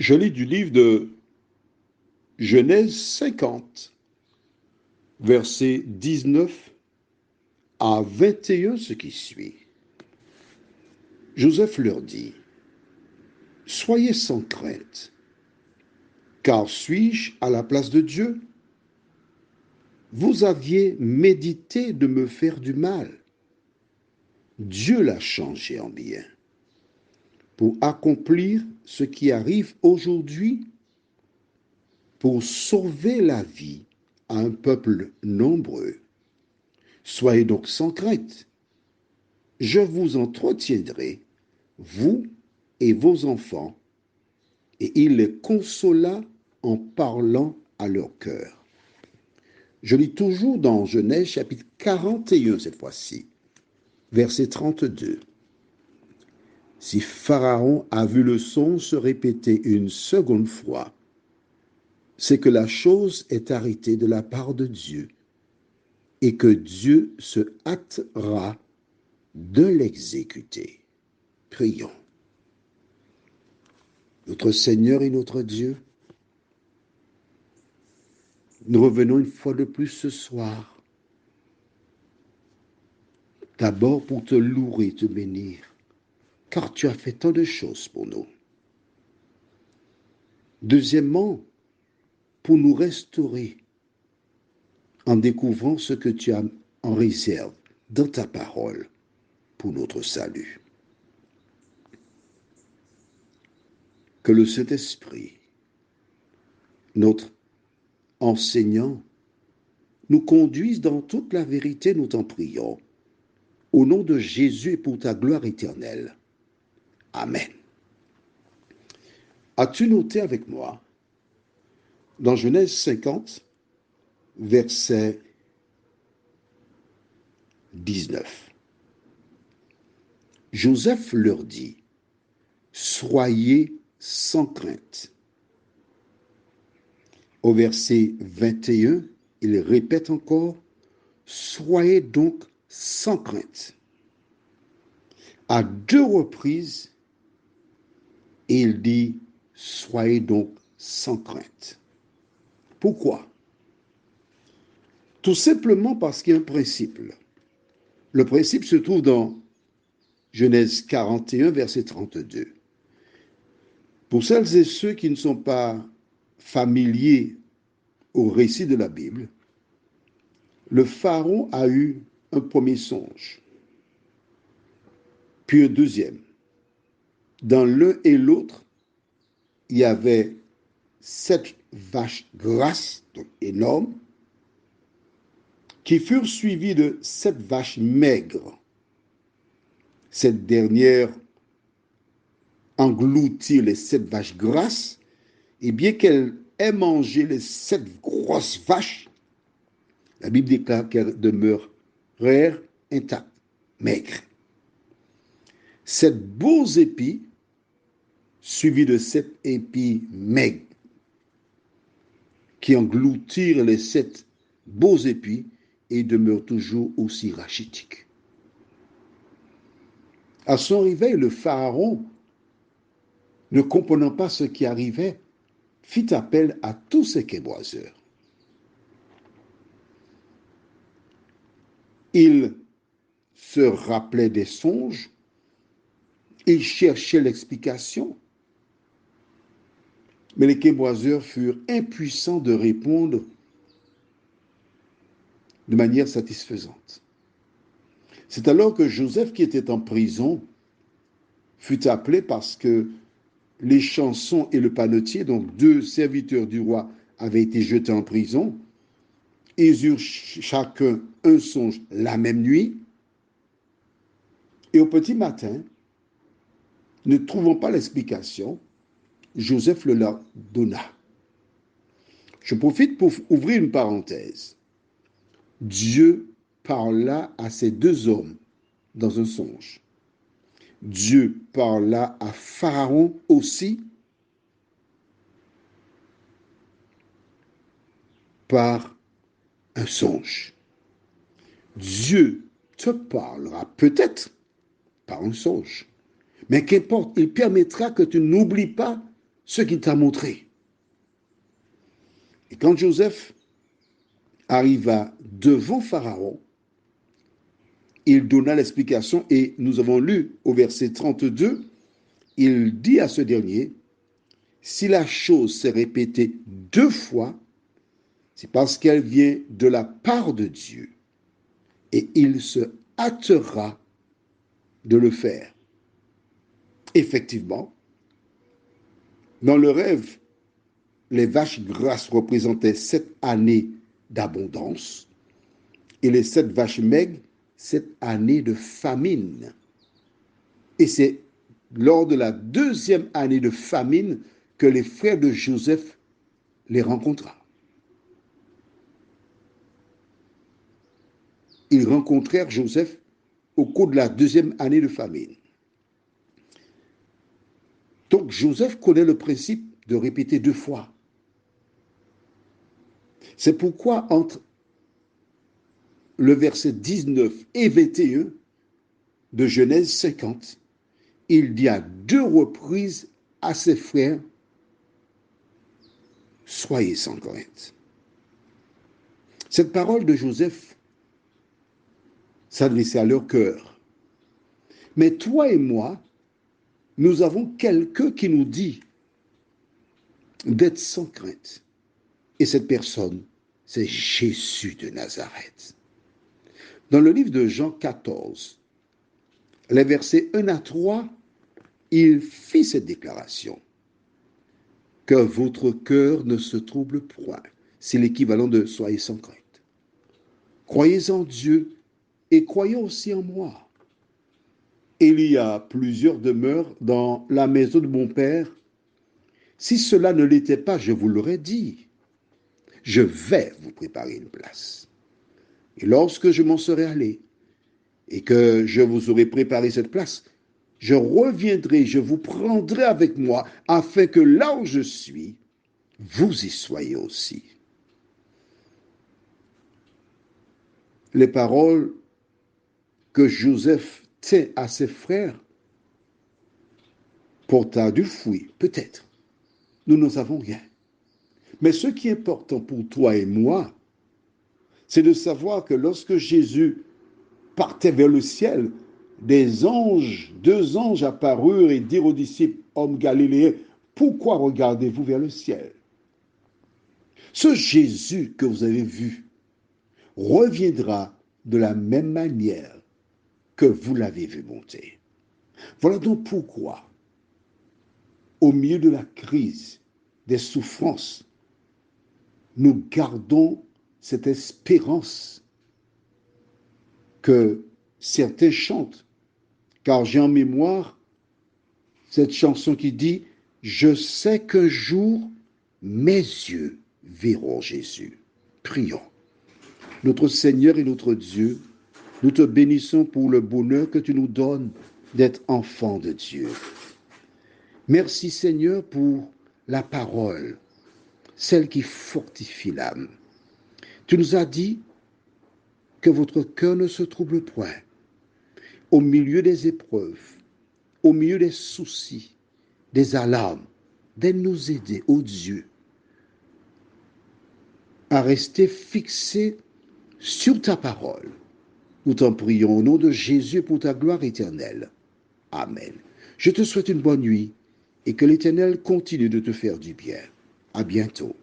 Je lis du livre de Genèse 50, versets 19 à 21, ce qui suit. Joseph leur dit, « Soyez sans crainte, car suis-je à la place de Dieu? Vous aviez médité de me faire du mal. Dieu l'a changé en bien, pour accomplir ce qui arrive aujourd'hui, pour sauver la vie à un peuple nombreux. Soyez donc sans crainte. Je vous entretiendrai, vous et vos enfants. » Et il les consola en parlant à leur cœur. Je lis toujours dans Genèse chapitre 41 cette fois-ci, verset 32. Si Pharaon a vu le songe se répéter une seconde fois, c'est que la chose est arrêtée de la part de Dieu et que Dieu se hâtera de l'exécuter. Prions. Notre Seigneur et notre Dieu, nous revenons une fois de plus ce soir, d'abord pour te louer, te bénir, car tu as fait tant de choses pour nous. Deuxièmement, pour nous restaurer en découvrant ce que tu as en réserve dans ta parole pour notre salut. Que le Saint-Esprit, notre enseignant, nous conduise dans toute la vérité, nous t'en prions, au nom de Jésus et pour ta gloire éternelle. Amen. As-tu noté avec moi, dans Genèse 50, verset 19, Joseph leur dit, « Soyez sans crainte. » Au verset 21, il répète encore, « Soyez donc sans crainte. » À deux reprises, il dit, « Soyez donc sans crainte. » Pourquoi? Tout simplement parce qu'il y a un principe. Le principe se trouve dans Genèse 41, verset 32. Pour celles et ceux qui ne sont pas familiers au récit de la Bible, le Pharaon a eu un premier songe, puis un deuxième. Dans l'un et l'autre, il y avait 7 vaches grasses, donc énormes, qui furent suivies de 7 vaches maigres. Cette dernière engloutir les 7 vaches grasses, et bien qu'elle ait mangé les 7 grosses vaches, la Bible déclare qu'elle demeure rare, intacte, maigre. 7 beaux épis, suivis de 7 épis maigres, qui engloutirent les 7 beaux épis et demeurent toujours aussi rachitiques. À son réveil, le Pharaon, ne comprenant pas ce qui arrivait, fit appel à tous ses québoiseurs. Il se rappelait des songes, il cherchait l'explication, mais les québoiseurs furent impuissants de répondre de manière satisfaisante. C'est alors que Joseph, qui était en prison, fut appelé parce que les chansons et le panetier, donc 2 serviteurs du roi, avaient été jetés en prison. Ils eurent chacun un songe la même nuit. Et au petit matin, ne trouvant pas l'explication, Joseph le leur donna. Je profite pour ouvrir une parenthèse. Dieu parla à ces 2 hommes dans un songe. Dieu parla à Pharaon aussi par un songe. Dieu te parlera peut-être par un songe, mais qu'importe, il permettra que tu n'oublies pas ce qu'il t'a montré. Et quand Joseph arriva devant Pharaon, il donna l'explication et nous avons lu au verset 32, il dit à ce dernier, si la chose s'est répétée 2 fois, c'est parce qu'elle vient de la part de Dieu et il se hâtera de le faire. Effectivement, dans le rêve, les vaches grasses représentaient 7 années d'abondance et les 7 vaches maigres, 7 années de famine. Et c'est lors de la 2e année de famine que les frères de Joseph les rencontrèrent. Ils rencontrèrent Joseph au cours de la 2e année de famine. Donc Joseph connaît le principe de répéter 2 fois. C'est pourquoi entre le verset 19 et 21 de Genèse 50, il dit à 2 reprises à ses frères, soyez sans crainte. Cette parole de Joseph s'adressait à leur cœur. Mais toi et moi, nous avons quelqu'un qui nous dit d'être sans crainte. Et cette personne, c'est Jésus de Nazareth. Dans le livre de Jean 14, les versets 1 à 3, il fit cette déclaration. Que votre cœur ne se trouble point. C'est l'équivalent de soyez sans crainte. Croyez en Dieu et croyez aussi en moi. Il y a plusieurs demeures dans la maison de mon Père. Si cela ne l'était pas, je vous l'aurais dit. Je vais vous préparer une place. Et lorsque je m'en serai allé et que je vous aurai préparé cette place, je reviendrai, je vous prendrai avec moi, afin que là où je suis, vous y soyez aussi. Les paroles que Joseph tint à ses frères porta du fruit, peut-être. Nous n'en savons rien. Mais ce qui est important pour toi et moi, c'est de savoir que lorsque Jésus partait vers le ciel, deux anges apparurent et dirent aux disciples, hommes galiléens, pourquoi regardez-vous vers le ciel? Ce Jésus que vous avez vu reviendra de la même manière que vous l'avez vu monter. Voilà donc pourquoi, au milieu de la crise, des souffrances, nous gardons cette espérance que certains chantent, car j'ai en mémoire cette chanson qui dit « Je sais qu'un jour, mes yeux verront Jésus ». Prions. Notre Seigneur et notre Dieu, nous te bénissons pour le bonheur que tu nous donnes d'être enfants de Dieu. Merci Seigneur pour la parole, celle qui fortifie l'âme. Tu nous as dit que votre cœur ne se trouble point. Au milieu des épreuves, au milieu des soucis, des alarmes, d'aide nous aider, ô Dieu, à rester fixés sur ta parole. Nous t'en prions au nom de Jésus pour ta gloire éternelle. Amen. Je te souhaite une bonne nuit et que l'Éternel continue de te faire du bien. À bientôt.